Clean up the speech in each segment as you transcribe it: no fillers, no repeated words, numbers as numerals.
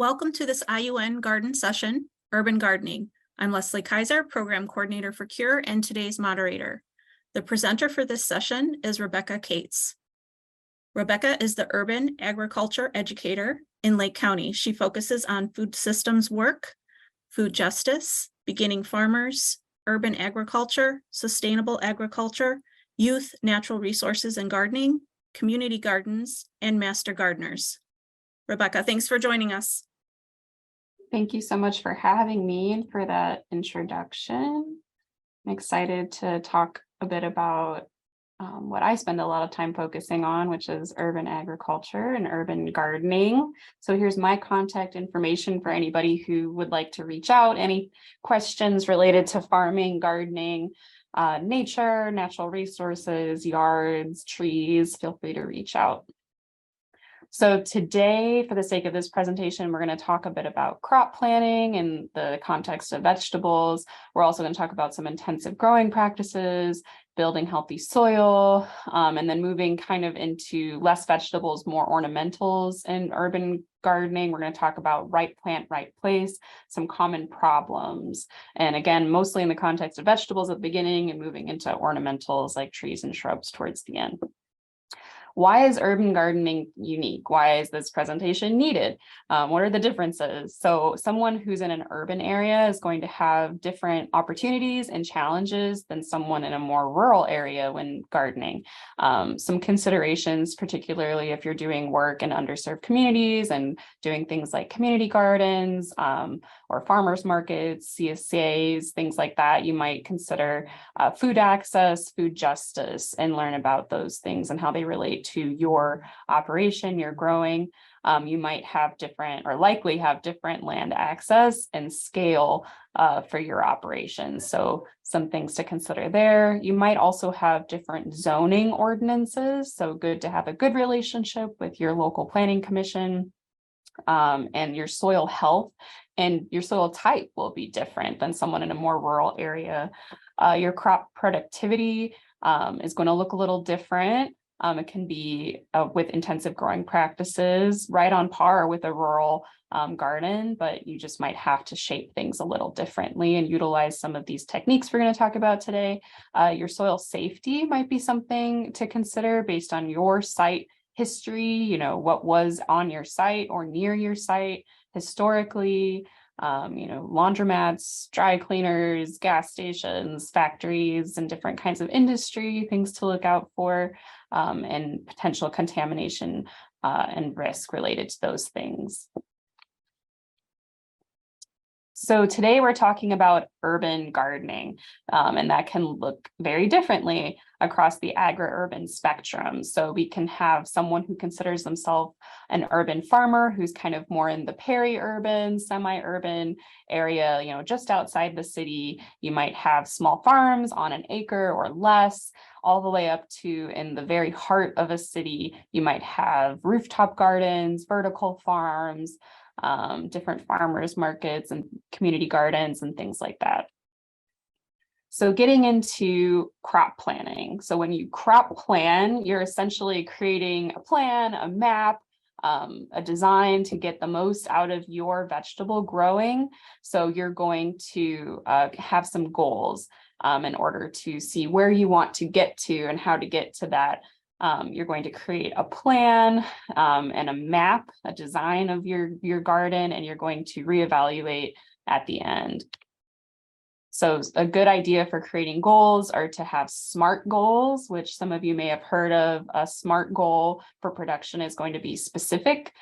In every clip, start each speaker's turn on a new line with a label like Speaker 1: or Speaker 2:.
Speaker 1: Welcome to this IUN garden session, Urban Gardening. I'm Leslie Kaiser, Program Coordinator for CURE and today's moderator. The presenter for this session is Rebecca Koetz. Rebecca is the Urban Agriculture Educator in Lake County. She focuses on food systems work, food justice, beginning farmers, urban agriculture, sustainable agriculture, youth, natural resources and gardening, community gardens, and master gardeners. Rebecca, thanks for joining us.
Speaker 2: Thank you so much for having me and for that introduction. I'm excited to talk a bit about what I spend a lot of time focusing on, which is urban agriculture and urban gardening. So here's my contact information for anybody who would like to reach out, any questions related to farming, gardening, nature, natural resources, yards, trees, feel free to reach out. So today, for the sake of this presentation, we're going to talk a bit about crop planning in the context of vegetables. We're also going to talk about some intensive growing practices, building healthy soil, and then moving kind of into less vegetables, more ornamentals in urban gardening. We're going to talk about right plant, right place, some common problems. And again, mostly in the context of vegetables at the beginning and moving into ornamentals like trees and shrubs towards the end. Why is urban gardening unique? Why is this presentation needed? What are the differences? So someone who's in an urban area is going to have different opportunities and challenges than someone in a more rural area when gardening. Some considerations, particularly if you're doing work in underserved communities and doing things like community gardens or farmers markets, CSAs, things like that, you might consider food access, food justice, and learn about those things and how they relate to your operation, your growing. You might have different or likely have different land access and scale for your operations. So some things to consider there. You might also have different zoning ordinances. So good to have a good relationship with your local planning commission. And your soil health and your soil type will be different than someone in a more rural area. Your crop productivity is going to look a little different. It can be with intensive growing practices right on par with a rural garden, but you just might have to shape things a little differently and utilize some of these techniques we're going to talk about today. Your soil safety might be something to consider based on your site history, what was on your site or near your site historically, laundromats, dry cleaners, gas stations, factories, and different kinds of industry, things to look out for, and potential contamination and risk related to those things. So today we're talking about urban gardening, and that can look very differently across the agri-urban spectrum. So we can have someone who considers themselves an urban farmer who's kind of more in the peri-urban, semi-urban area, just outside the city. You might have small farms on an acre or less, all the way up to in the very heart of a city. You might have rooftop gardens, vertical farms, different farmers markets and community gardens and things like that. So getting into crop planning. So when you crop plan, you're essentially creating a plan, a map, a design to get the most out of your vegetable growing. So you're going to have some goals in order to see where you want to get to and how to get to that. You're going to create a plan and a map, a design of your garden, and you're going to reevaluate at the end. So a good idea for creating goals are to have SMART goals, which some of you may have heard of. A SMART goal for production is going to be specific,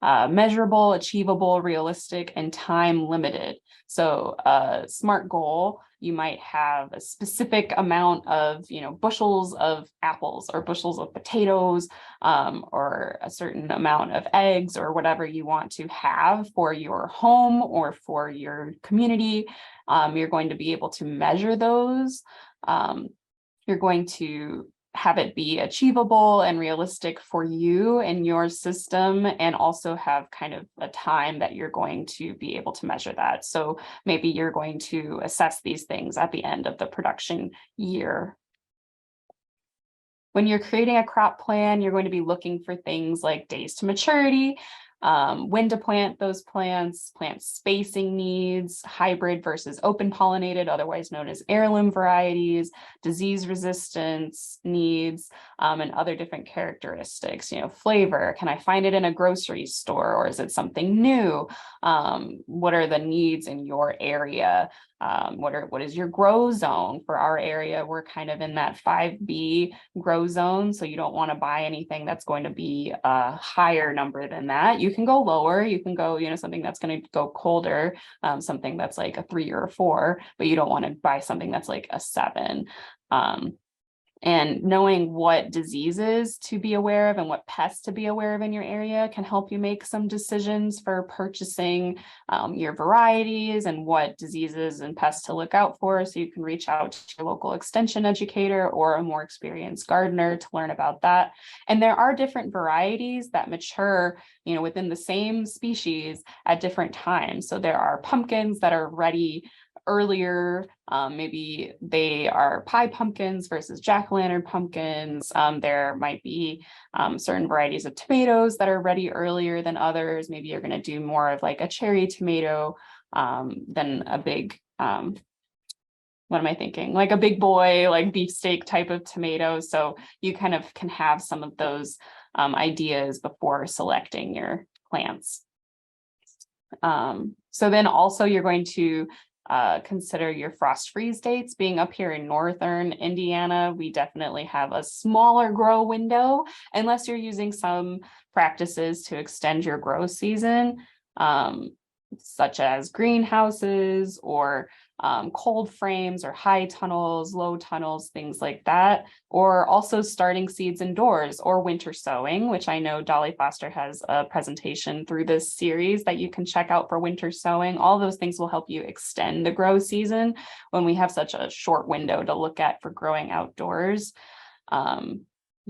Speaker 2: measurable, achievable, realistic, and time limited. So a SMART goal, you might have a specific amount of, bushels of apples or bushels of potatoes, or a certain amount of eggs or whatever you want to have for your home or for your community. You're going to be able to measure those. You're going to have it be achievable and realistic for you and your system, and also have kind of a time that you're going to be able to measure that. So maybe you're going to assess these things at the end of the production year. When you're creating a crop plan, you're going to be looking for things like days to maturity, when to plant those plants, plant spacing needs, hybrid versus open pollinated, otherwise known as heirloom varieties, disease resistance needs, and other different characteristics, flavor. Can I find it in a grocery store, or is it something new? What are the needs in your area? What is your grow zone? For our area, we're kind of in that 5B grow zone. So you don't want to buy anything that's going to be a higher number than that. You can go lower, you can go, something that's going to go colder, something that's like a 3 or a 4, but you don't want to buy something that's like a 7. And knowing what diseases to be aware of and what pests to be aware of in your area can help you make some decisions for purchasing your varieties and what diseases and pests to look out for. So you can reach out to your local extension educator or a more experienced gardener to learn about that. And there are different varieties that mature, within the same species at different times. So there are pumpkins that are ready earlier, maybe they are pie pumpkins versus jack-o'-lantern pumpkins. There might be certain varieties of tomatoes that are ready earlier than others. Maybe you're going to do more of like a cherry tomato than a big, what am I thinking? Like a big boy, like beefsteak type of tomato. So you kind of can have some of those ideas before selecting your plants. So then also you're going to consider your frost freeze dates. Being up here in northern Indiana, we definitely have a smaller grow window unless you're using some practices to extend your grow season, such as greenhouses or cold frames or high tunnels, low tunnels, things like that, or also starting seeds indoors or winter sowing, which I know Dolly Foster has a presentation through this series that you can check out for winter sowing. All those things will help you extend the grow season when we have such a short window to look at for growing outdoors.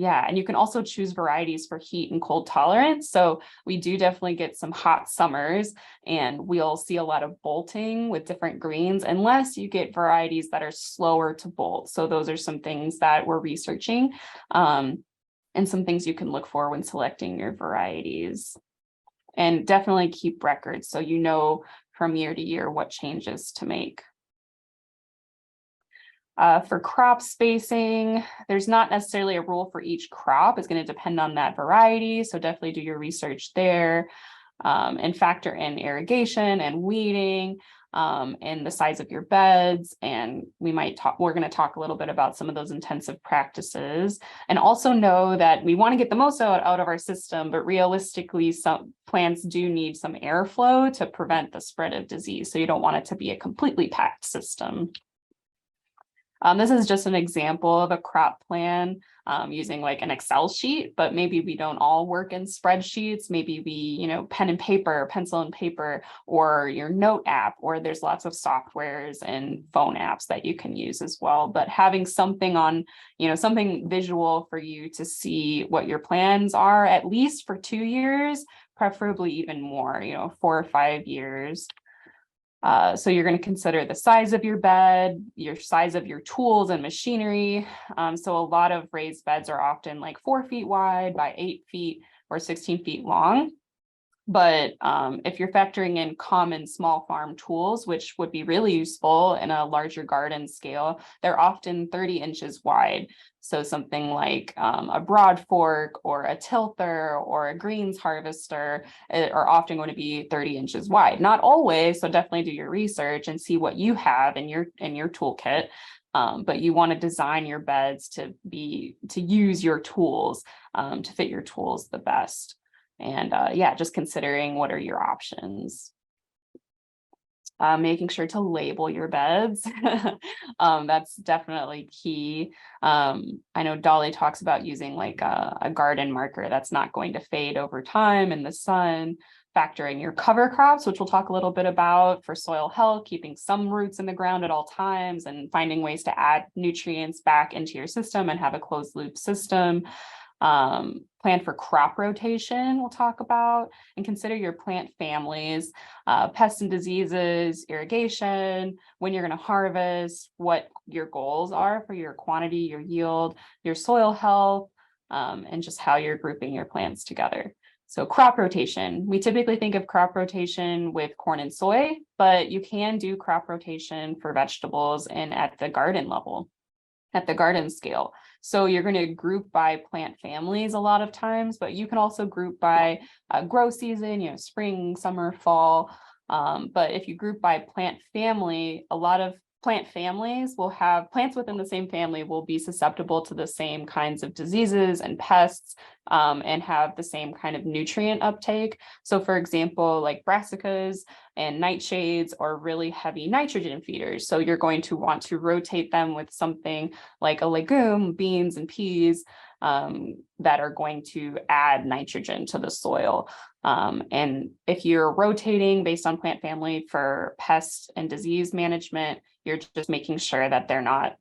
Speaker 2: Yeah, and you can also choose varieties for heat and cold tolerance. So we do definitely get some hot summers and we'll see a lot of bolting with different greens unless you get varieties that are slower to bolt. So those are some things that we're researching and some things you can look for when selecting your varieties. And definitely keep records so you know from year to year what changes to make. For crop spacing, there's not necessarily a rule for each crop. It's going to depend on that variety. So definitely do your research there and factor in irrigation and weeding and the size of your beds. And we're going to talk a little bit about some of those intensive practices, and also know that we want to get the most out of our system, but realistically, some plants do need some airflow to prevent the spread of disease. So you don't want it to be a completely packed system. This is just an example of a crop plan using like an Excel sheet, but maybe we don't all work in spreadsheets. Maybe we, pen and paper, pencil and paper, or your note app, or there's lots of softwares and phone apps that you can use as well. But having something on, something visual for you to see what your plans are, at least for 2 years, preferably even more, 4 or 5 years. So you're going to consider the size of your bed, your size of your tools and machinery. So a lot of raised beds are often like 4 feet wide by 8 feet or 16 feet long. But if you're factoring in common small farm tools, which would be really useful in a larger garden scale, they're often 30 inches wide. So something like a broad fork or a tilther or a greens harvester are often going to be 30 inches wide. Not always, so definitely do your research and see what you have in your toolkit. But you want to design your beds to use your tools to fit your tools the best. And yeah, just considering what are your options. Making sure to label your beds. That's definitely key. I know Dolly talks about using like a garden marker that's not going to fade over time in the sun. Factor in your cover crops, which we'll talk a little bit about for soil health, keeping some roots in the ground at all times and finding ways to add nutrients back into your system and have a closed loop system. Plan for crop rotation, we'll talk about, and consider your plant families, pests and diseases, irrigation, when you're going to harvest, what your goals are for your quantity, your yield, your soil health, and just how you're grouping your plants together. So crop rotation, we typically think of crop rotation with corn and soy, but you can do crop rotation for vegetables and at the garden level, at the garden scale. So you're going to group by plant families a lot of times, but you can also group by grow season, spring, summer, fall. But if you group by plant family, a lot of plant families will have plants within the same family will be susceptible to the same kinds of diseases and pests, and have the same kind of nutrient uptake. So for example, like brassicas and nightshades are really heavy nitrogen feeders. So you're going to want to rotate them with something like a legume, beans and peas, that are going to add nitrogen to the soil. And if you're rotating based on plant family for pest and disease management, you're just making sure that they're not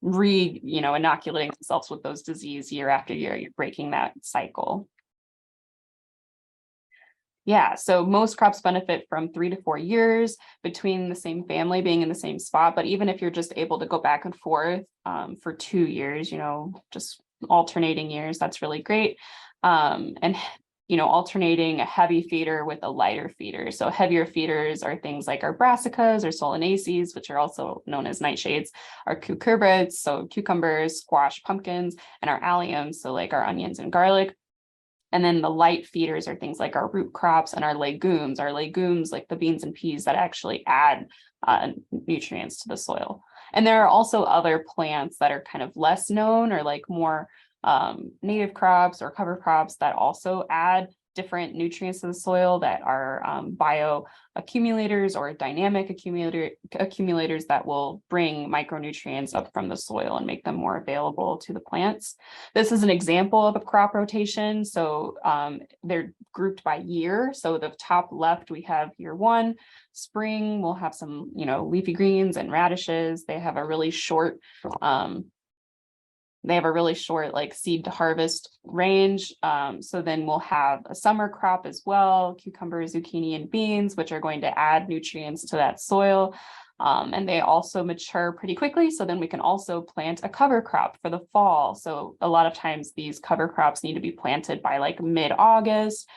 Speaker 2: inoculating themselves with those disease year after year. You're breaking that cycle. Yeah, so most crops benefit from 3 to 4 years between the same family being in the same spot. But even if you're just able to go back and forth for 2 years, just alternating years, that's really great. And alternating a heavy feeder with a lighter feeder. So heavier feeders are things like our brassicas or solanaceae, which are also known as nightshades, our cucurbits, so cucumbers, squash, pumpkins, and our alliums, so like our onions and garlic. And then the light feeders are things like our root crops and our legumes like the beans and peas that actually add nutrients to the soil. And there are also other plants that are kind of less known or like more native crops or cover crops that also add different nutrients to the soil that are bioaccumulators or dynamic accumulators that will bring micronutrients up from the soil and make them more available to the plants. This is an example of a crop rotation. So they're grouped by year. So the top left, we have year 1, spring, we'll have some, leafy greens and radishes. They have a really short like seed to harvest range. So then we'll have a summer crop as well, cucumbers, zucchini, and beans, which are going to add nutrients to that soil. And they also mature pretty quickly. So then we can also plant a cover crop for the fall. So a lot of times these cover crops need to be planted by like mid-August.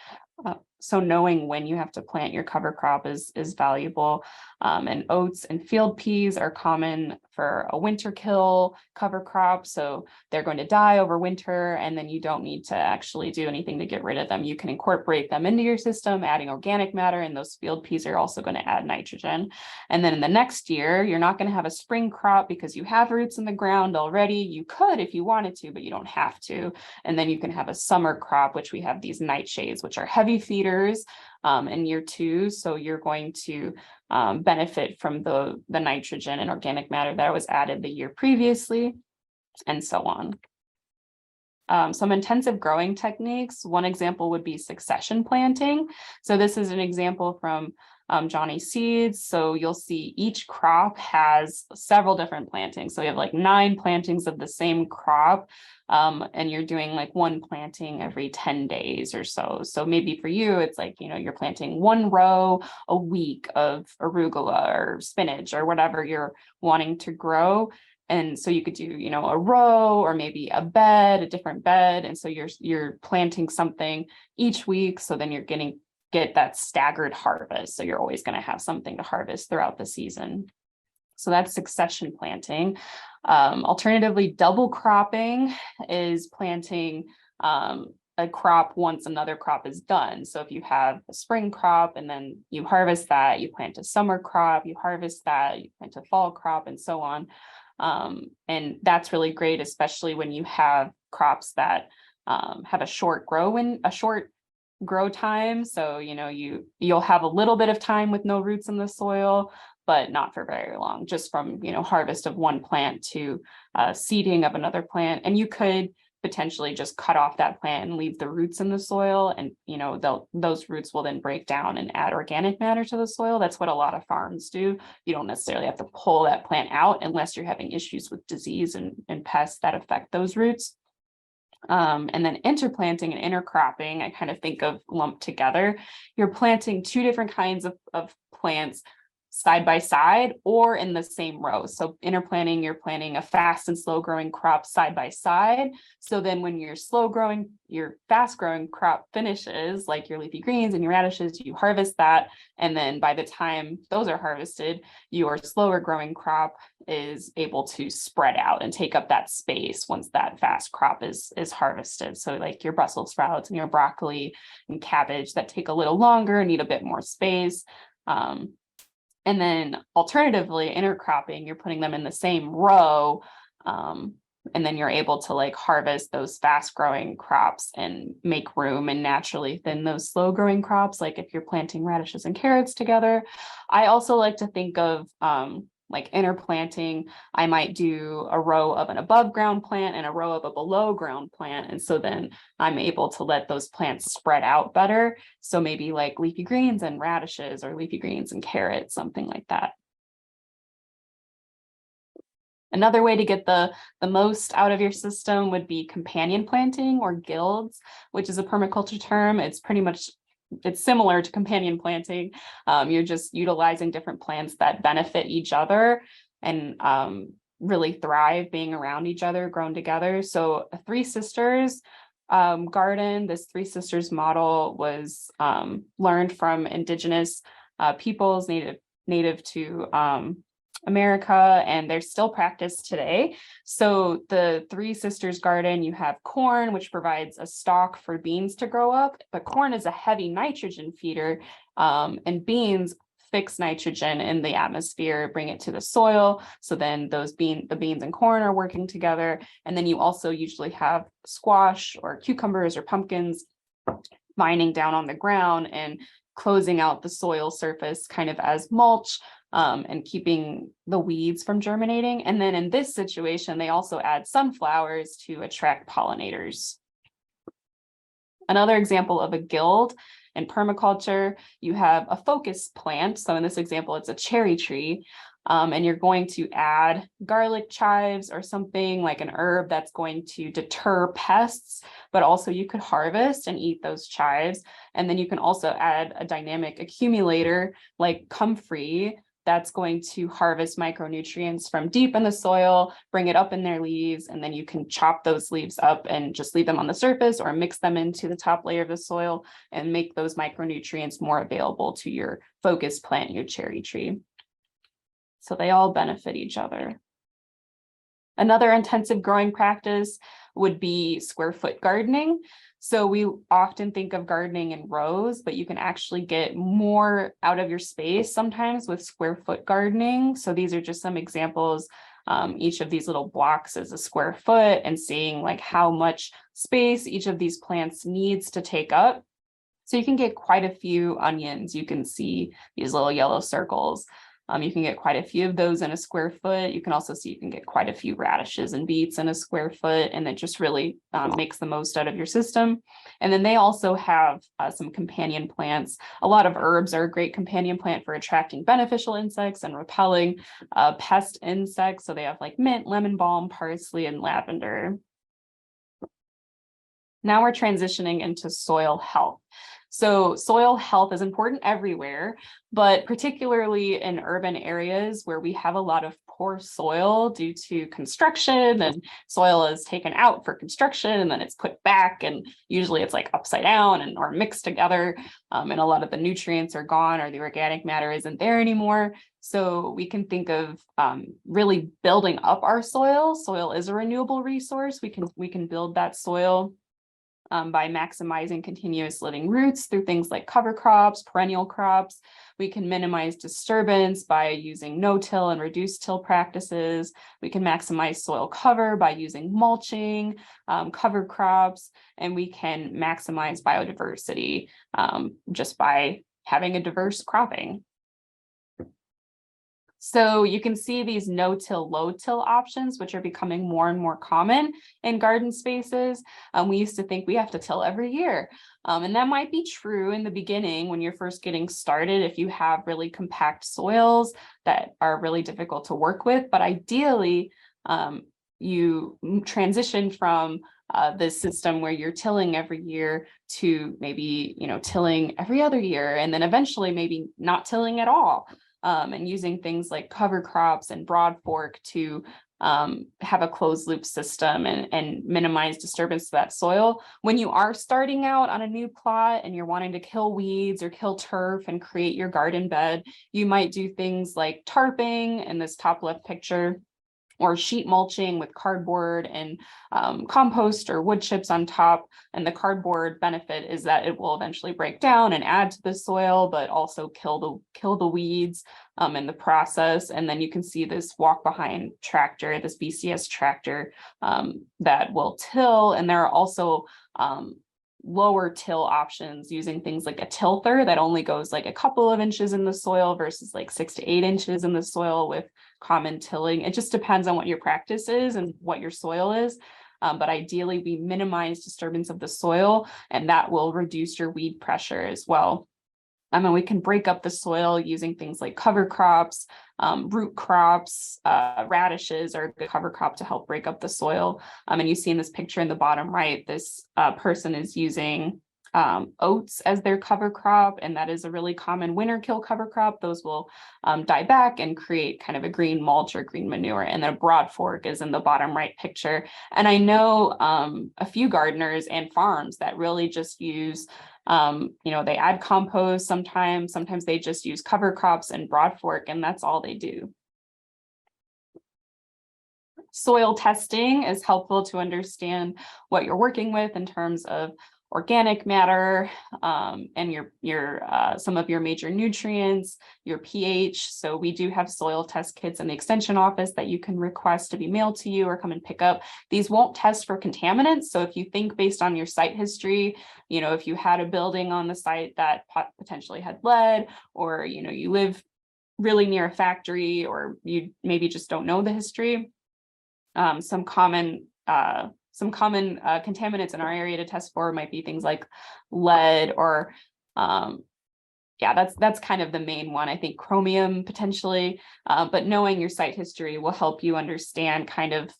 Speaker 2: So knowing when you have to plant your cover crop is valuable. And oats and field peas are common for a winter kill cover crop. So they're going to die over winter, and then you don't need to actually do anything to get rid of them. You can incorporate them into your system, adding organic matter, and those field peas are also going to add nitrogen. And then in the next year, you're not going to have a spring crop because you have roots in the ground already. You could if you wanted to, but you don't have to. And then you can have a summer crop, which we have these nightshades, which are heavy feeders in year 2. So you're going to benefit from the nitrogen and organic matter that was added the year previously, and so on. Some intensive growing techniques. One example would be succession planting. So this is an example from Johnny Seeds. So you'll see each crop has several different plantings. So you have like 9 plantings of the same crop, and you're doing like 1 planting every 10 days or so. So maybe for you, it's like, you're planting 1 row a week of arugula or spinach or whatever you're wanting to grow. And so you could do, a row or maybe a different bed. And so you're planting something each week. So then you're get that staggered harvest. So you're always going to have something to harvest throughout the season. So that's succession planting. Alternatively, double cropping is planting a crop once another crop is done. So if you have a spring crop and then you harvest that, you plant a summer crop, you harvest that, you plant a fall crop, and so on. And that's really great, especially when you have crops that have a short grow time. So, you'll have a little bit of time with no roots in the soil, but not for very long, just from, harvest of one plant to seeding of another plant. And you could potentially just cut off that plant and leave the roots in the soil. And, those roots will then break down and add organic matter to the soil. That's what a lot of farms do. You don't necessarily have to pull that plant out unless you're having issues with disease and pests that affect those roots. And then interplanting and intercropping, I kind of think of lumped together. You're planting 2 different kinds of plants side by side or in the same row. So interplanting, you're planting a fast and slow growing crop side by side. So then when your fast growing crop finishes, like your leafy greens and your radishes, you harvest that. And then by the time those are harvested, your slower growing crop is able to spread out and take up that space once that fast crop is harvested. So like your Brussels sprouts and your broccoli and cabbage that take a little longer, need a bit more space. And then alternatively, intercropping, you're putting them in the same row. And then you're able to like harvest those fast growing crops and make room and naturally thin those slow growing crops. Like if you're planting radishes and carrots together. I also like to think of like interplanting. I might do a row of an above ground plant and a row of a below ground plant. And so then I'm able to let those plants spread out better. So maybe like leafy greens and radishes or leafy greens and carrots, something like that. Another way to get the most out of your system would be companion planting or guilds, which is a permaculture term. It's similar to companion planting. You're just utilizing different plants that benefit each other and really thrive being around each other, grown together. So a Three Sisters garden, this Three Sisters model was learned from indigenous peoples native to America, and they're still practiced today. So the Three Sisters garden, you have corn, which provides a stalk for beans to grow up, but corn is a heavy nitrogen feeder, and beans fix nitrogen in the atmosphere, bring it to the soil. So then the beans and corn are working together. And then you also usually have squash or cucumbers or pumpkins vining down on the ground and closing out the soil surface kind of as mulch. And keeping the weeds from germinating. And then in this situation, they also add sunflowers to attract pollinators. Another example of a guild in permaculture, you have a focus plant. So in this example, it's a cherry tree. And you're going to add garlic chives or something like an herb that's going to deter pests, but also you could harvest and eat those chives. And then you can also add a dynamic accumulator like comfrey, that's going to harvest micronutrients from deep in the soil, bring it up in their leaves, and then you can chop those leaves up and just leave them on the surface or mix them into the top layer of the soil and make those micronutrients more available to your focus plant, your cherry tree. So they all benefit each other. Another intensive growing practice would be square foot gardening. So we often think of gardening in rows, but you can actually get more out of your space sometimes with square foot gardening. So these are just some examples. Each of these little blocks is a square foot, and seeing like how much space each of these plants needs to take up. So you can get quite a few onions. You can see these little yellow circles. You can get quite a few of those in a square foot. You can also see you can get quite a few radishes and beets in a square foot, and it just really makes the most out of your system. And then they also have some companion plants. A lot of herbs are a great companion plant for attracting beneficial insects and repelling pest insects. So they have like mint, lemon balm, parsley, and lavender. Now we're transitioning into soil health. So soil health is important everywhere, but particularly in urban areas where we have a lot of poor soil due to construction, and soil is taken out for construction and then it's put back, and usually it's like upside down and or mixed together, and a lot of the nutrients are gone or the organic matter isn't there anymore. So we can think of really building up our soil. Soil is a renewable resource. We can build that soil by maximizing continuous living roots through things like cover crops, perennial crops. We can minimize disturbance by using no-till and reduced-till practices. We can maximize soil cover by using mulching, cover crops, and we can maximize biodiversity just by having a diverse cropping. So you can see these no-till, low-till options, which are becoming more and more common in garden spaces. We used to think we have to till every year. And that might be true in the beginning when you're first getting started, if you have really compact soils that are really difficult to work with. But ideally, you transition from this system where you're tilling every year to maybe, tilling every other year, and then eventually maybe not tilling at all. and using things like cover crops and broad fork to have a closed loop system and minimize disturbance to that soil. When you are starting out on a new plot and you're wanting to kill weeds or kill turf and create your garden bed, you might do things like tarping in this top left picture, or sheet mulching with cardboard and compost or wood chips on top. And the cardboard benefit is that it will eventually break down and add to the soil, but also kill the weeds in the process. And then you can see this walk behind tractor, this BCS tractor that will till. And there are also lower till options using things like a tilther that only goes like a couple of inches in the soil versus like 6 to 8 inches in the soil with common tilling. It just depends on what your practice is and what your soil is. But ideally we minimize disturbance of the soil, and that will reduce your weed pressure as well. And we can break up the soil using things like cover crops, root crops, radishes are a good cover crop to help break up the soil. And you see in this picture in the bottom right, this person is using oats as their cover crop, and that is a really common winter kill cover crop. Those will die back and create kind of a green mulch or green manure. And then a broad fork is in the bottom right picture. And I know a few gardeners and farms that really just use they add compost sometimes they just use cover crops and broad fork, and that's all they do. Soil testing is helpful to understand what you're working with in terms of organic matter and your some of your major nutrients, your pH. So we do have soil test kits in the extension office that you can request to be mailed to you or come and pick up. These won't test for contaminants. So if you think based on your site history, if you had a building on the site that potentially had lead, or you live really near a factory, or you maybe just don't know the history, some common contaminants in our area to test for might be things like lead, or that's kind of the main one. I think chromium potentially, but knowing your site history will help you understand kind of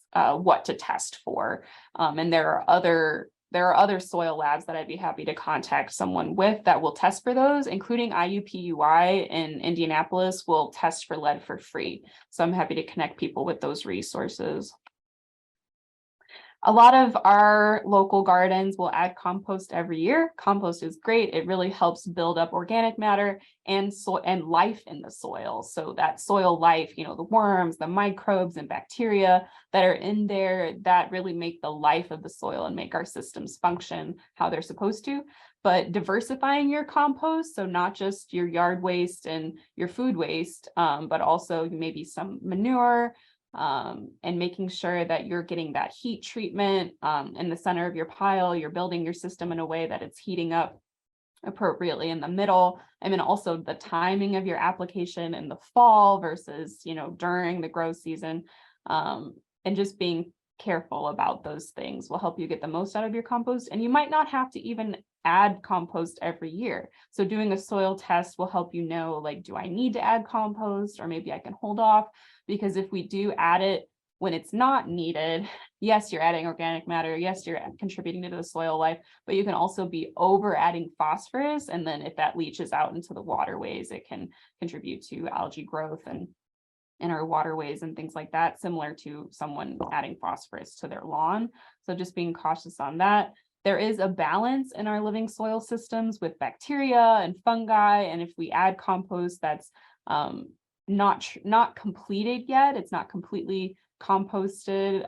Speaker 2: what to test for. And there are other soil labs that I'd be happy to contact someone with that will test for those, including IUPUI in Indianapolis will test for lead for free. So I'm happy to connect people with those resources. A lot of our local gardens will add compost every year. Compost is great. It really helps build up organic matter and life in the soil. So that soil life, the worms, the microbes and bacteria that are in there, that really make the life of the soil and make our systems function how they're supposed to. But diversifying your compost, so not just your yard waste and your food waste, but also maybe some manure, and making sure that you're getting that heat treatment in the center of your pile. You're building your system in a way that it's heating up appropriately in the middle. And then also the timing of your application in the fall versus, during the grow season, and just being careful about those things will help you get the most out of your compost. And you might not have to even add compost every year. So doing a soil test will help you know, like, do I need to add compost, or maybe I can hold off? Because if we do add it when it's not needed, yes, you're adding organic matter, yes, you're contributing to the soil life, but you can also be over adding phosphorus. And then if that leaches out into the waterways, it can contribute to algae growth and in our waterways and things like that, similar to someone adding phosphorus to their lawn. So just being cautious on that. There is a balance in our living soil systems with bacteria and fungi. And if we add compost that's not completed yet, it's not completely composted,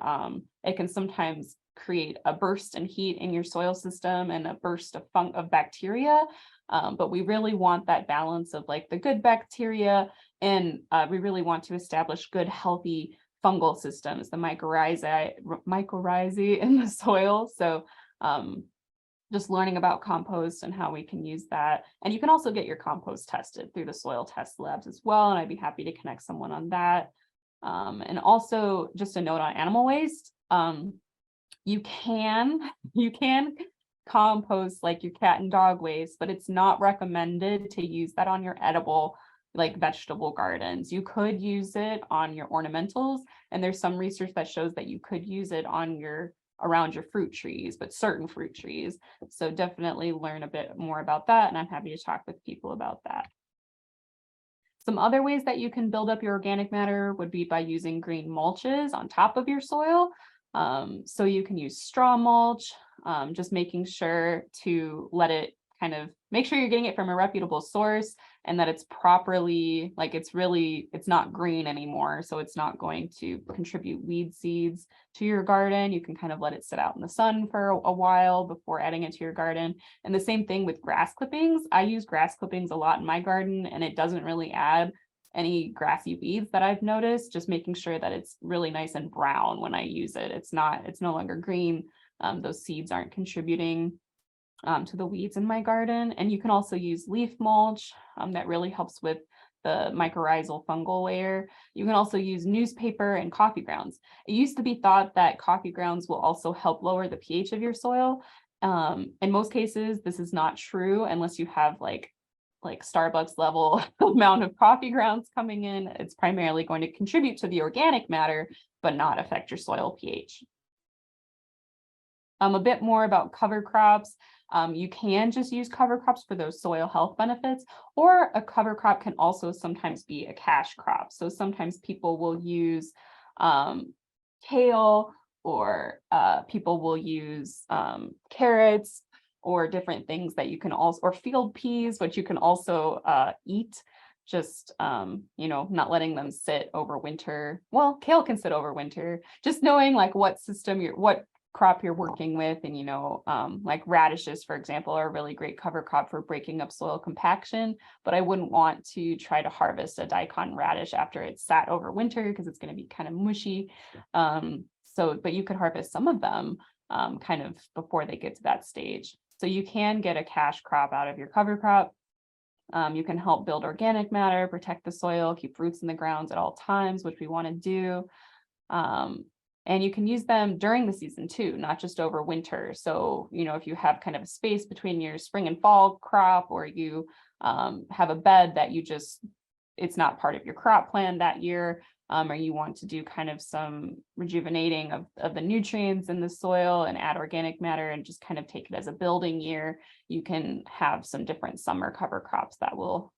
Speaker 2: it can sometimes create a burst in heat in your soil system and a burst of bacteria. But we really want that balance of like the good bacteria, and we really want to establish good, healthy fungal systems, the mycorrhizae in the soil. So just learning about compost and how we can use that. And you can also get your compost tested through the soil test labs as well. And I'd be happy to connect someone on that. And also just a note on animal waste. You can compost like your cat and dog waste, but it's not recommended to use that on your edible like vegetable gardens. You could use it on your ornamentals, and there's some research that shows that you could use it on around your fruit trees, but certain fruit trees. So definitely learn a bit more about that, and I'm happy to talk with people about that. Some other ways that you can build up your organic matter would be by using green mulches on top of your soil. So you can use straw mulch, just making sure to let it kind of make sure you're getting it from a reputable source and that it's properly, like it's not green anymore. So it's not going to contribute weed seeds to your garden. You can kind of let it sit out in the sun for a while before adding it to your garden. And the same thing with grass clippings. I use grass clippings a lot in my garden, and it doesn't really add any grassy weeds that I've noticed, just making sure that it's really nice and brown when I use it. It's no longer green. Those seeds aren't contributing to the weeds in my garden. And you can also use leaf mulch that really helps with the mycorrhizal fungal layer. You can also use newspaper and coffee grounds. It used to be thought that coffee grounds will also help lower the pH of your soil. In most cases, this is not true unless you have like Starbucks level amount of coffee grounds coming in. It's primarily going to contribute to the organic matter, but not affect your soil pH. A bit more about cover crops. You can just use cover crops for those soil health benefits, or a cover crop can also sometimes be a cash crop. So sometimes people will use kale, or people will use carrots, or different things that you can also, or field peas, which you can also eat. Just, not letting them sit over winter. Well, kale can sit over winter, just knowing like what crop you're working with. And, like radishes, for example, are a really great cover crop for breaking up soil compaction, but I wouldn't want to try to harvest a daikon radish after it's sat over winter because it's going to be kind of mushy. But you could harvest some of them kind of before they get to that stage. So you can get a cash crop out of your cover crop. You can help build organic matter, protect the soil, keep roots in the grounds at all times, which we want to do. And you can use them during the season too, not just over winter. So, if you have kind of a space between your spring and fall crop, or you have a bed that it's not part of your crop plan that year, or you want to do kind of some rejuvenating of the nutrients in the soil and add organic matter and just kind of take it as a building year, you can have some different summer cover crops that will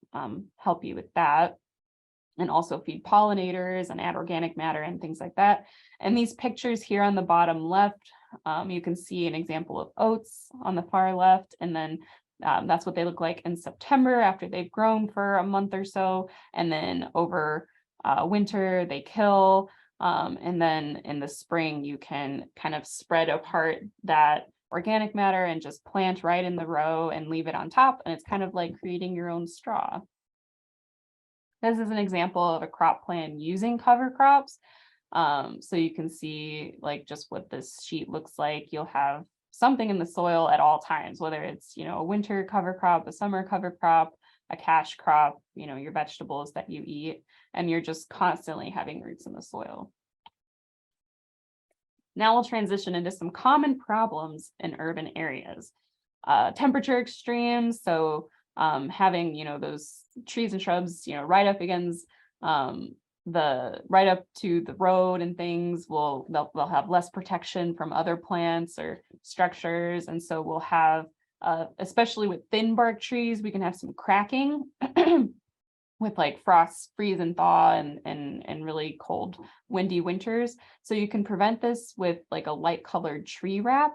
Speaker 2: help you with that. And also feed pollinators and add organic matter and things like that. And these pictures here on the bottom left, you can see an example of oats on the far left. And then that's what they look like in September after they've grown for a month or so. And then over winter, they kill. And then in the spring, you can kind of spread apart that organic matter and just plant right in the row and leave it on top. And it's kind of like creating your own straw. This is an example of a crop plan using cover crops. So you can see like just what this sheet looks like. You'll have something in the soil at all times, whether it's, a winter cover crop, a summer cover crop, a cash crop, your vegetables that you eat, and you're just constantly having roots in the soil. Now we'll transition into some common problems in urban areas. Temperature extremes. So having, those trees and shrubs, right up against right up to the road and things, they'll have less protection from other plants or structures. And so we'll have, especially with thin bark trees, we can have some cracking with like frost, freeze and thaw and really cold, windy winters. So you can prevent this with like a light colored tree wrap.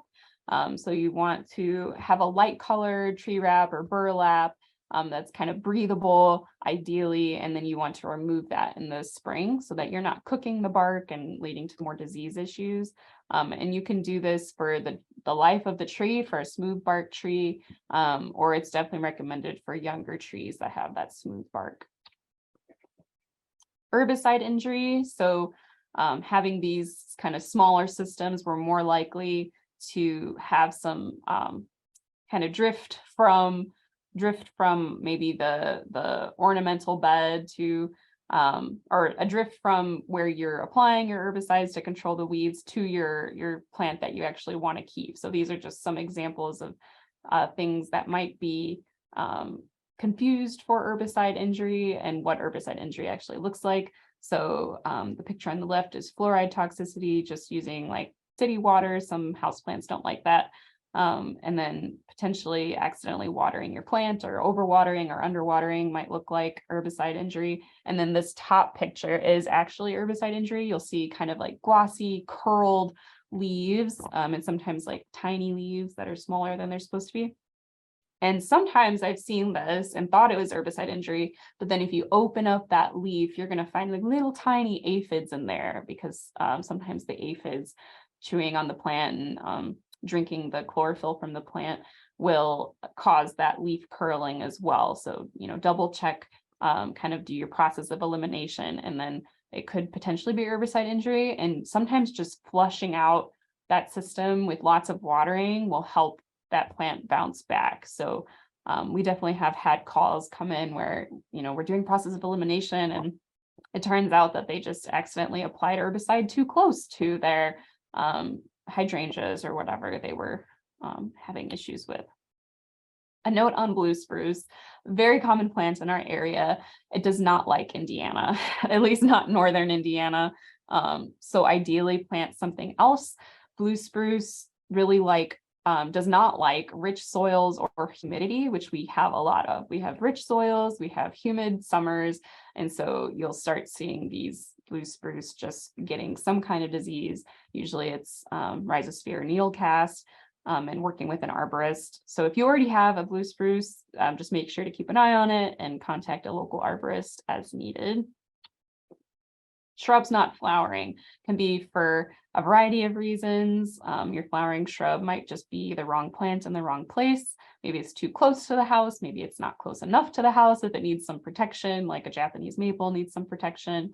Speaker 2: So you want to have a light colored tree wrap or burlap that's kind of breathable, ideally, and then you want to remove that in the spring so that you're not cooking the bark and leading to more disease issues. And you can do this for the life of the tree for a smooth bark tree, or it's definitely recommended for younger trees that have that smooth bark. Herbicide injury. So having these kind of smaller systems, we're more likely to have some kind of drift from maybe the ornamental bed to or a drift from where you're applying your herbicides to control the weeds to your plant that you actually want to keep. So these are just some examples of things that might be confused for herbicide injury and what herbicide injury actually looks like. So the picture on the left is fluoride toxicity, just using like city water. Some houseplants don't like that. And then potentially accidentally watering your plant, or overwatering or underwatering might look like herbicide injury. And then this top picture is actually herbicide injury. You'll see kind of like glossy, curled leaves, and sometimes like tiny leaves that are smaller than they're supposed to be. And sometimes I've seen this and thought it was herbicide injury, but then if you open up that leaf, you're going to find like little tiny aphids in there, because sometimes the aphids chewing on the plant and drinking the chlorophyll from the plant will cause that leaf curling as well. So, double check, kind of do your process of elimination, and then it could potentially be herbicide injury. And sometimes just flushing out that system with lots of watering will help that plant bounce back. So we definitely have had calls come in where, we're doing process of elimination, and it turns out that they just accidentally applied herbicide too close to their hydrangeas or whatever they were having issues with. A note on blue spruce, very common plant in our area. It does not like Indiana, at least not northern Indiana. So ideally plant something else. Blue spruce really does not like rich soils or humidity, which we have a lot of. We have rich soils, we have humid summers, and so you'll start seeing these blue spruce just getting some kind of disease. Usually it's rhizosphere needlecast, and working with an arborist. So if you already have a blue spruce, just make sure to keep an eye on it and contact a local arborist as needed. Shrubs not flowering can be for a variety of reasons. Your flowering shrub might just be the wrong plant in the wrong place. Maybe it's too close to the house. Maybe it's not close enough to the house if it needs some protection, like a Japanese maple needs some protection.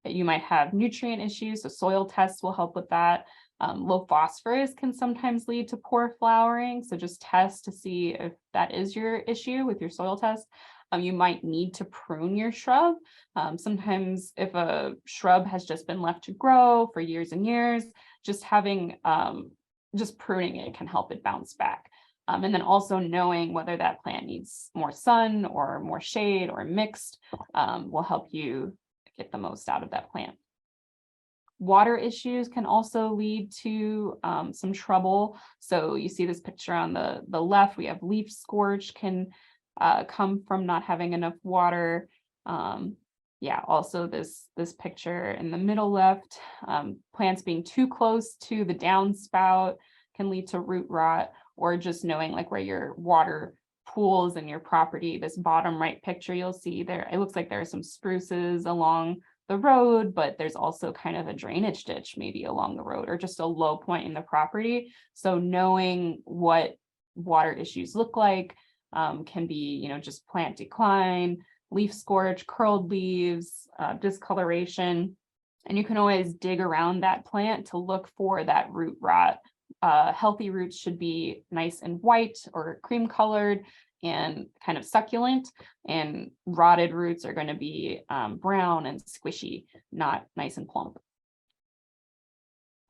Speaker 2: You might have nutrient issues, so soil tests will help with that. Low phosphorus can sometimes lead to poor flowering, so just test to see if that is your issue with your soil test. You might need to prune your shrub. Sometimes if a shrub has just been left to grow for years and years, just pruning it can help it bounce back. And then also knowing whether that plant needs more sun or more shade or mixed will help you get the most out of that plant. Water issues can also lead to some trouble. So you see this picture on the left, we have leaf scorch can come from not having enough water. Also this picture in the middle left, plants being too close to the downspout can lead to root rot, or just knowing like where your water pools in your property. This bottom right picture you'll see there, it looks like there are some spruces along the road, but there's also kind of a drainage ditch maybe along the road, or just a low point in the property. So knowing what water issues look like can be, just plant decline, leaf scorch, curled leaves, discoloration. And you can always dig around that plant to look for that root rot. Healthy roots should be nice and white or cream colored and kind of succulent, and rotted roots are going to be brown and squishy, not nice and plump.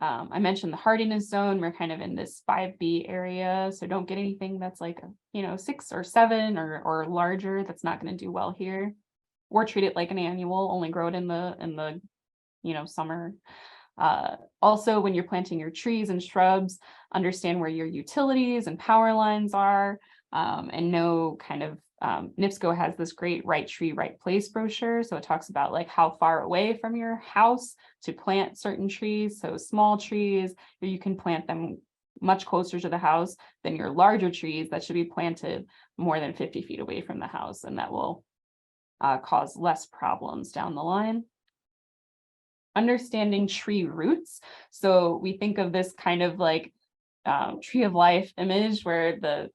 Speaker 2: I mentioned the hardiness zone. We're kind of in this 5B area, so don't get anything that's like 6 or 7 or larger. That's not going to do well here. Or treat it like an annual, only grow it in the summer. Also, when you're planting your trees and shrubs, understand where your utilities and power lines are, and know kind of NIPSCO has this great Right Tree, Right Place brochure. So it talks about like how far away from your house to plant certain trees. So small trees, you can plant them much closer to the house than your larger trees that should be planted more than 50 feet away from the house. And that will cause less problems down the line. Understanding tree roots. So we think of this kind of like tree of life image where the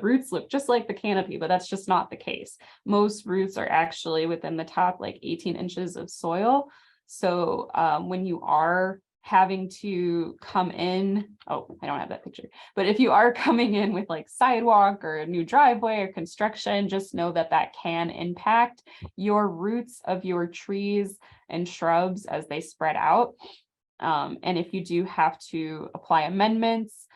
Speaker 2: roots look just like the canopy, but that's just not the case. Most roots are actually within the top like 18 inches of soil. So when you are having to come in, oh, I don't have that picture, but if you are coming in with like sidewalk or a new driveway or construction, just know that that can impact your roots of your trees and shrubs as they spread out. And if you do have to apply amendments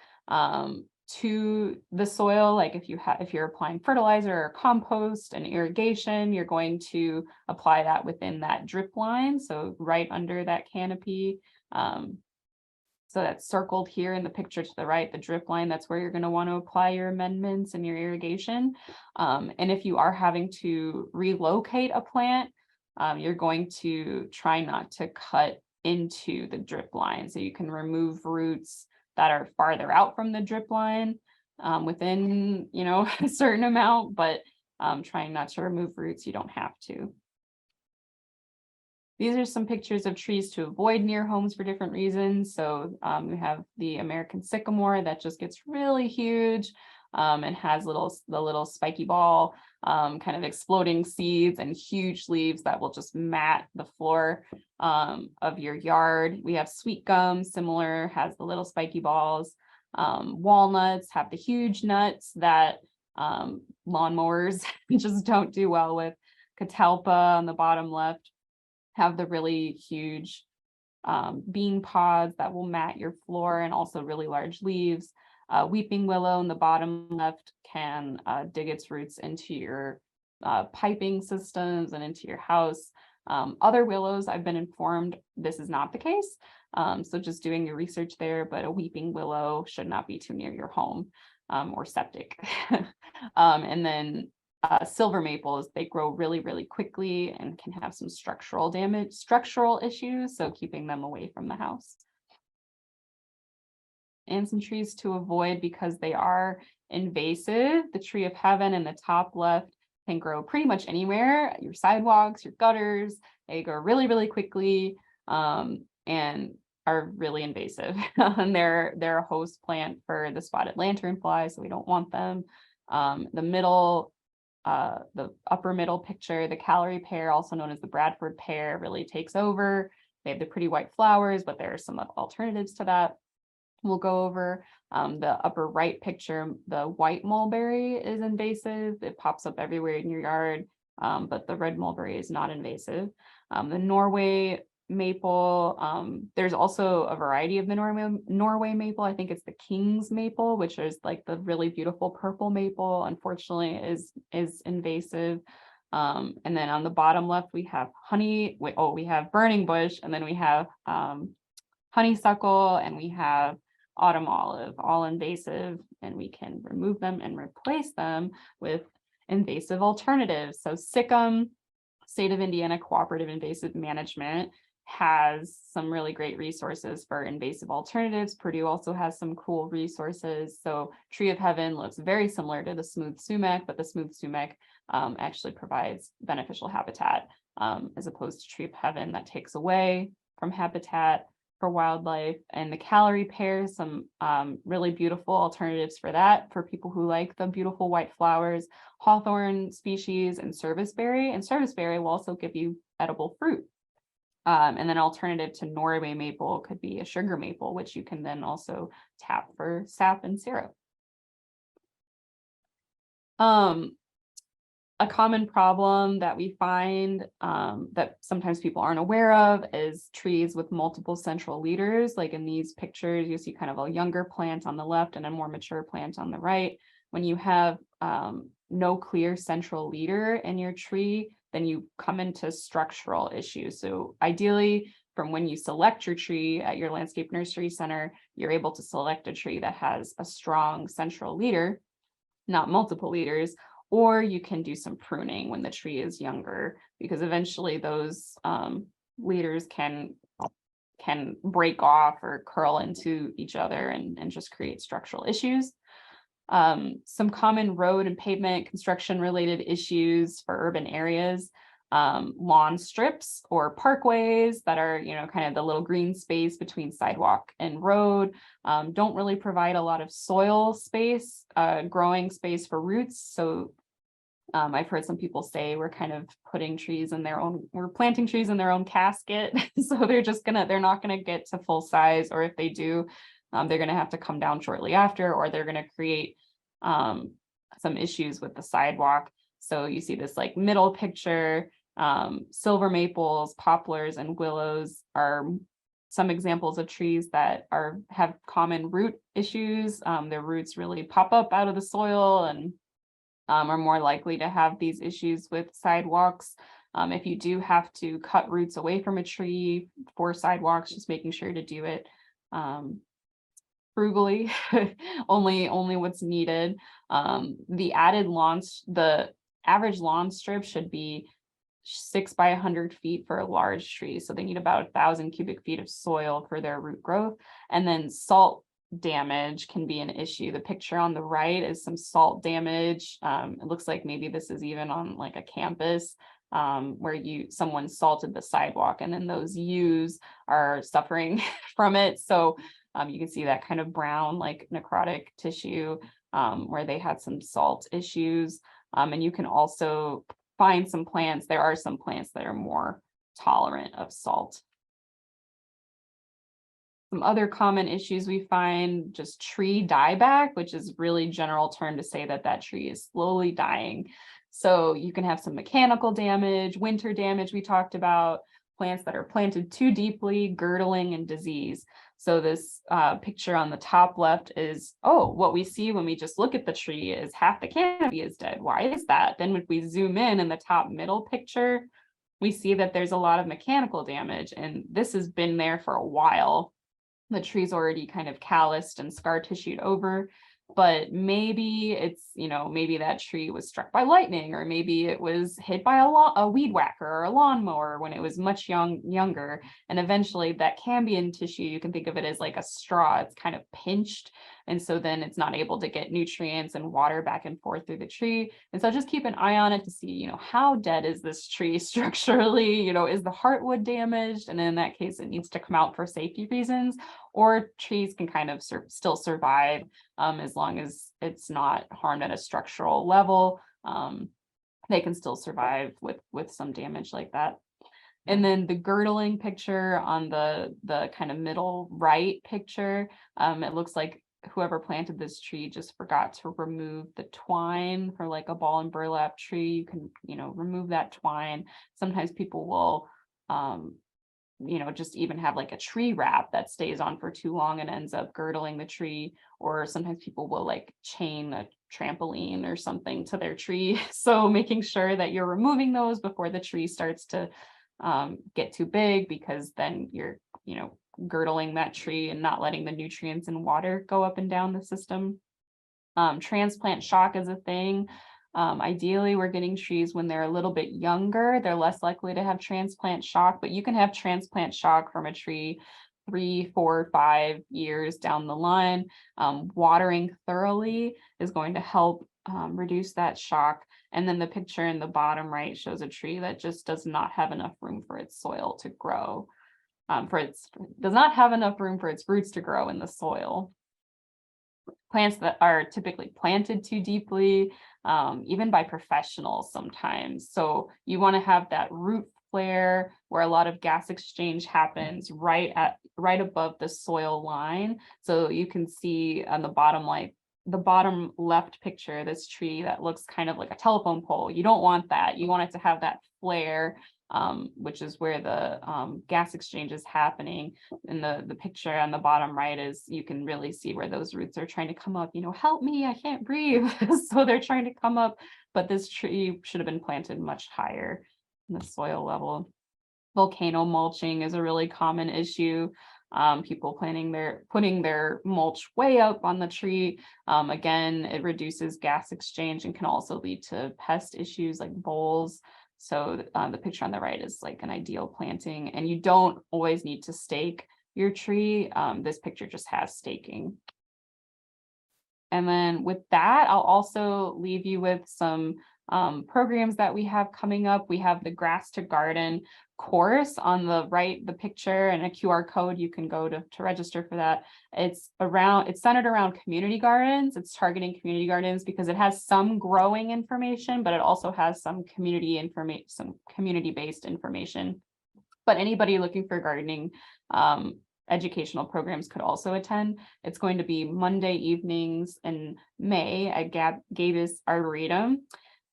Speaker 2: to the soil, like if you're applying fertilizer or compost and irrigation, you're going to apply that within that drip line, so right under that canopy. So that's circled here in the picture to the right, the drip line, that's where you're going to want to apply your amendments and your irrigation. And if you are having to relocate a plant, you're going to try not to cut into the drip line. So you can remove roots that are farther out from the drip line within, a certain amount, but trying not to remove roots you don't have to. These are some pictures of trees to avoid near homes for different reasons. So we have the American sycamore that just gets really huge and has the little spiky ball, kind of exploding seeds and huge leaves that will just mat the floor of your yard. We have sweet gum, similar, has the little spiky balls. Walnuts have the huge nuts that lawnmowers just don't do well with. Catalpa on the bottom left have the really huge bean pods that will mat your floor and also really large leaves. Weeping willow in the bottom left can dig its roots into your piping systems and into your house. Other willows, I've been informed this is not the case. So just doing your research there, but a weeping willow should not be too near your home or septic. And then silver maples, they grow really, really quickly and can have some structural issues. So keeping them away from the house. And some trees to avoid because they are invasive. The tree of heaven in the top left can grow pretty much anywhere, your sidewalks, your gutters. They grow really, really quickly and are really invasive. And they're a host plant for the spotted lanternfly, so we don't want them. The upper middle picture, the Callery pear, also known as the Bradford pear, really takes over. They have the pretty white flowers, but there are some alternatives to that we'll go over. The upper right picture, the white mulberry is invasive. It pops up everywhere in your yard, but the red mulberry is not invasive. The Norway maple, there's also a variety of the Norway maple. I think it's the King's maple, which is like the really beautiful purple maple, unfortunately is invasive. And then on the bottom left, we have we have burning bush, and then we have honeysuckle, and we have autumn olive, all invasive, and we can remove them and replace them with invasive alternatives. So SICM, State of Indiana Cooperative Invasive Management, has some really great resources for invasive alternatives. Purdue also has some cool resources. So Tree of Heaven looks very similar to the smooth sumac, but the smooth sumac actually provides beneficial habitat as opposed to Tree of Heaven that takes away from habitat for wildlife. And the Callery pear, some really beautiful alternatives for that, for people who like the beautiful white flowers. Hawthorn species and serviceberry will also give you edible fruit. And then alternative to Norway maple could be a sugar maple, which you can then also tap for sap and syrup. A common problem that we find that sometimes people aren't aware of is trees with multiple central leaders. Like in these pictures, you see kind of a younger plant on the left and a more mature plant on the right. When you have no clear central leader in your tree, then you come into structural issues. So ideally, from when you select your tree at your landscape nursery center, you're able to select a tree that has a strong central leader, not multiple leaders. Or you can do some pruning when the tree is younger, because eventually those leaders can break off or curl into each other and just create structural issues. Some common road and pavement construction related issues for urban areas, lawn strips or parkways that are, kind of the little green space between sidewalk and road, don't really provide a lot of soil space, growing space for roots. So I've heard some people say we're kind of putting trees in we're planting trees in their own casket. So they're not gonna get to full size, or if they do, they're gonna have to come down shortly after, or they're gonna create some issues with the sidewalk. So you see this like middle picture, silver maples, poplars, and willows are some examples of trees that have common root issues. Their roots really pop up out of the soil and are more likely to have these issues with sidewalks. If you do have to cut roots away from a tree for sidewalks, just making sure to do it frugally, only what's needed. The average lawn strip should be 6 by 100 feet for a large tree. So they need about 1,000 cubic feet of soil for their root growth. And then salt damage can be an issue. The picture on the right is some salt damage. It looks like maybe this is even on like a campus where someone salted the sidewalk, and then those U's are suffering from it. So you can see that kind of brown, like necrotic tissue where they had some salt issues. And you can also find some plants. There are some plants that are more tolerant of salt. Some other common issues we find, just tree dieback, which is really general term to say that that tree is slowly dying. So you can have some mechanical damage, winter damage we talked about, plants that are planted too deeply, girdling, and disease. So this picture on the top left is, what we see when we just look at the tree is half the canopy is dead. Why is that? Then if we zoom in the top middle picture, we see that there's a lot of mechanical damage, and this has been there for a while. The tree's already kind of calloused and scar tissued over, but maybe it's, maybe that tree was struck by lightning, or maybe it was hit by a weed whacker or a lawnmower when it was much younger. And eventually that Cambium tissue, you can think of it as like a straw. It's kind of pinched. And so then it's not able to get nutrients and water back and forth through the tree. And so just keep an eye on it to see, how dead is this tree structurally? Is the heartwood damaged? And in that case, it needs to come out for safety reasons. Or trees can kind of still survive as long as it's not harmed at a structural level. They can still survive with some damage like that. And then the girdling picture on the kind of middle right picture, it looks like whoever planted this tree just forgot to remove the twine for like a ball and burlap tree. You can, remove that twine. Sometimes people will just even have like a tree wrap that stays on for too long and ends up girdling the tree. Or sometimes people will like chain a trampoline or something to their tree. So making sure that you're removing those before the tree starts to get too big, because then you're, girdling that tree and not letting the nutrients and water go up and down the system. Transplant shock is a thing. Ideally, we're getting trees when they're a little bit younger. They're less likely to have transplant shock, but you can have transplant shock from a tree 3, 4, 5 years down the line. Watering thoroughly is going to help reduce that shock. And then the picture in the bottom right shows a tree that just does not have enough room for its soil to grow. Does not have enough room for its roots to grow in the soil. Plants that are typically planted too deeply, even by professionals sometimes. So you want to have that root flare where a lot of gas exchange happens right above the soil line. So you can see on the bottom left picture, this tree that looks kind of like a telephone pole. You don't want that. You want it to have that flare, which is where the gas exchange is happening. And the picture on the bottom right is, you can really see where those roots are trying to come up, help me, I can't breathe. So they're trying to come up, but this tree should have been planted much higher in the soil level. Volcano mulching is a really common issue. People putting their mulch way up on the tree. Again, it reduces gas exchange and can also lead to pest issues like voles. So the picture on the right is like an ideal planting, and you don't always need to stake your tree. This picture just has staking. And then with that, I'll also leave you with some programs that we have coming up. We have the Grass to Garden course on the right, the picture, and a QR code. You can go to register for that. It's centered around community gardens. It's targeting community gardens because it has some growing information, but it also has some community-based information. But anybody looking for gardening educational programs could also attend. It's going to be Monday evenings in May at Gabus Arboretum.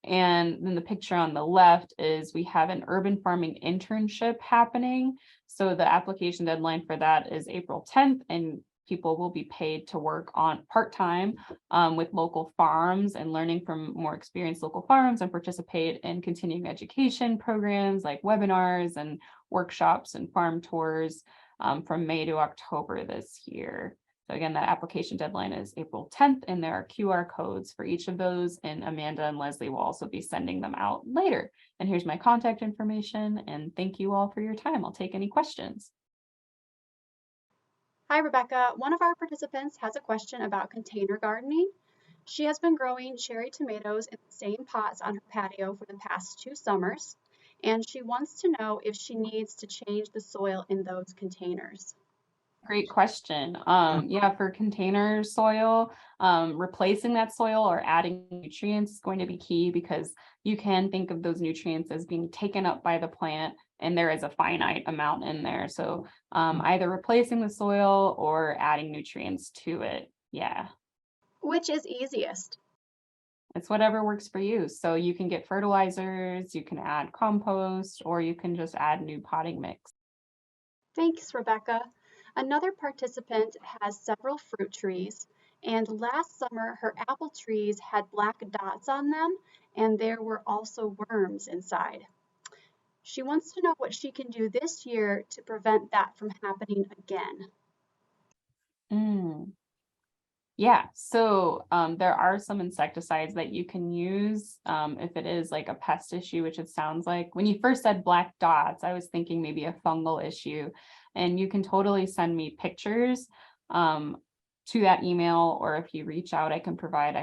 Speaker 2: And then the picture on the left is we have an urban farming internship happening. So the application deadline for that is April 10th, and people will be paid to work on part-time with local farms and learning from more experienced local farms, and participate in continuing education programs like webinars and workshops and farm tours. from May to October this year. So again, that application deadline is April 10th, and there are QR codes for each of those, and Amanda and Leslie will also be sending them out later. And here's my contact information, and thank you all for your time. I'll take any questions.
Speaker 3: Hi, Rebecca. One of our participants has a question about container gardening. She has been growing cherry tomatoes in the same pots on her patio for the past 2 summers, and she wants to know if she needs to change the soil in those containers.
Speaker 2: Great question. Yeah, for container soil, replacing that soil or adding nutrients is going to be key, because you can think of those nutrients as being taken up by the plant, and there is a finite amount in there. So either replacing the soil or adding nutrients to it. Yeah,
Speaker 3: Which is easiest?
Speaker 2: it's whatever works for you. So you can get fertilizers, you can add compost, or you can just add new potting mix.
Speaker 3: Thanks, Rebecca. Another participant has several fruit trees, and last summer her apple trees had black dots on them, and there were also worms inside. She wants to know what she can do this year to prevent that from happening again.
Speaker 2: Mm. Yeah, so there are some insecticides that you can use if it is like a pest issue, which it sounds like. When you first said black dots, I was thinking maybe a fungal issue, and you can totally send me pictures to that email, or if you reach out, I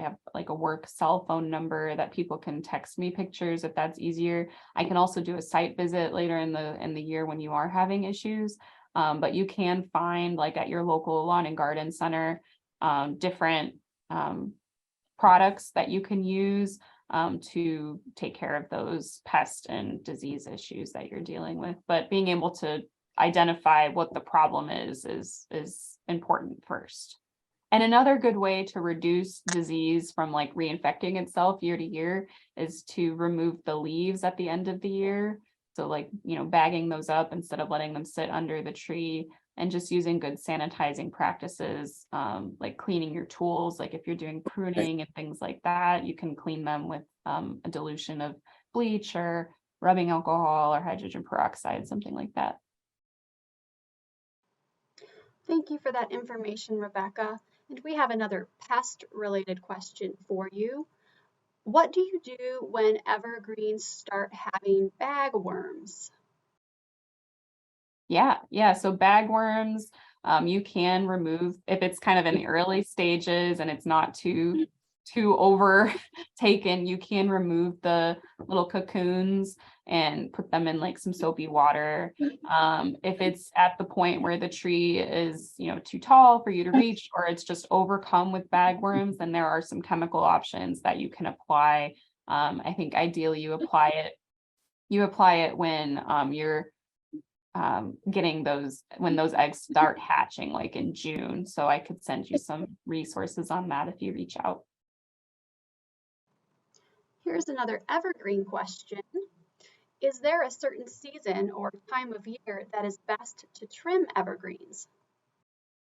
Speaker 2: have like a work cell phone number that people can text me pictures if that's easier. I can also do a site visit later in the year when you are having issues, but you can find, like at your local lawn and garden center, different products that you can use to take care of those pest and disease issues that you're dealing with. But being able to identify what the problem is important first. And another good way to reduce disease from like reinfecting itself year to year is to remove the leaves at the end of the year. So like, bagging those up instead of letting them sit under the tree, and just using good sanitizing practices, like cleaning your tools. Like if you're doing pruning and things like that, you can clean them with a dilution of bleach or rubbing alcohol or hydrogen peroxide, something like that.
Speaker 3: Thank you for that information, Rebecca. And we have another pest-related question for you. What do you do when evergreens start having bagworms?
Speaker 2: Yeah. So bagworms, you can remove if it's kind of in the early stages and it's not too overtaken. You can remove the little cocoons and put them in like some soapy water. If it's at the point where the tree is, too tall for you to reach, or it's just overcome with bagworms, then there are some chemical options that you can apply. I think ideally you apply it when you're getting when those eggs start hatching, like in June. So I could send you some resources on that if you reach out.
Speaker 3: Here's another evergreen question. Is there a certain season or time of year that is best to trim evergreens?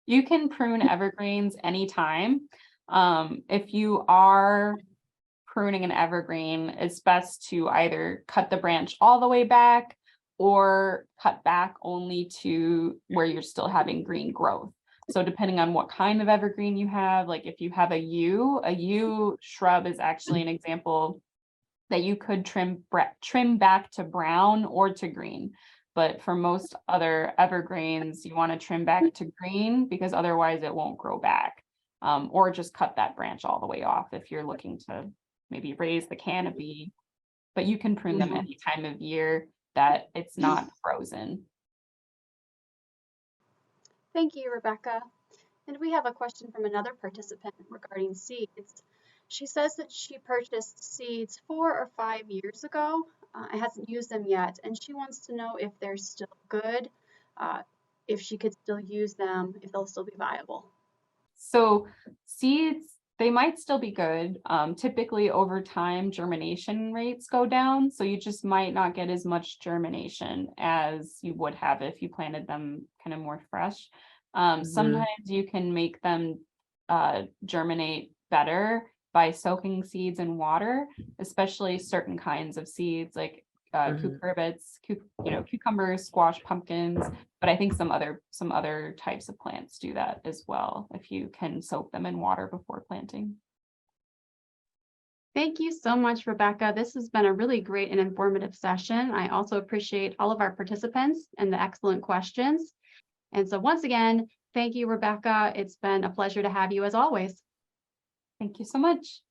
Speaker 2: You can prune evergreens anytime. If you are pruning an evergreen, it's best to either cut the branch all the way back or cut back only to where you're still having green growth. So depending on what kind of evergreen you have, like if you have a yew shrub is actually an example that you could trim back to brown or to green. But for most other evergreens, you want to trim back to green, because otherwise it won't grow back. Or just cut that branch all the way off if you're looking to maybe raise the canopy. But you can prune them any time of year that it's not frozen.
Speaker 3: Thank you, Rebecca. And we have a question from another participant regarding seeds. She says that she purchased seeds 4 or 5 years ago. Hasn't used them yet, and she wants to know if they're still good, if she could still use them, if they'll still be viable.
Speaker 2: So seeds, they might still be good. Typically over time, germination rates go down. So you just might not get as much germination as you would have if you planted them kind of more fresh. Sometimes you can make them germinate better by soaking seeds in water, especially certain kinds of seeds. Like cucurbits, cucumbers, squash, pumpkins, but I think some other types of plants do that as well, if you can soak them in water before planting.
Speaker 3: Thank you so much, Rebecca. This has been a really great and informative session. I also appreciate all of our participants and the excellent questions. And so once again, thank you, Rebecca. It's been a pleasure to have you as always.
Speaker 2: Thank you so much.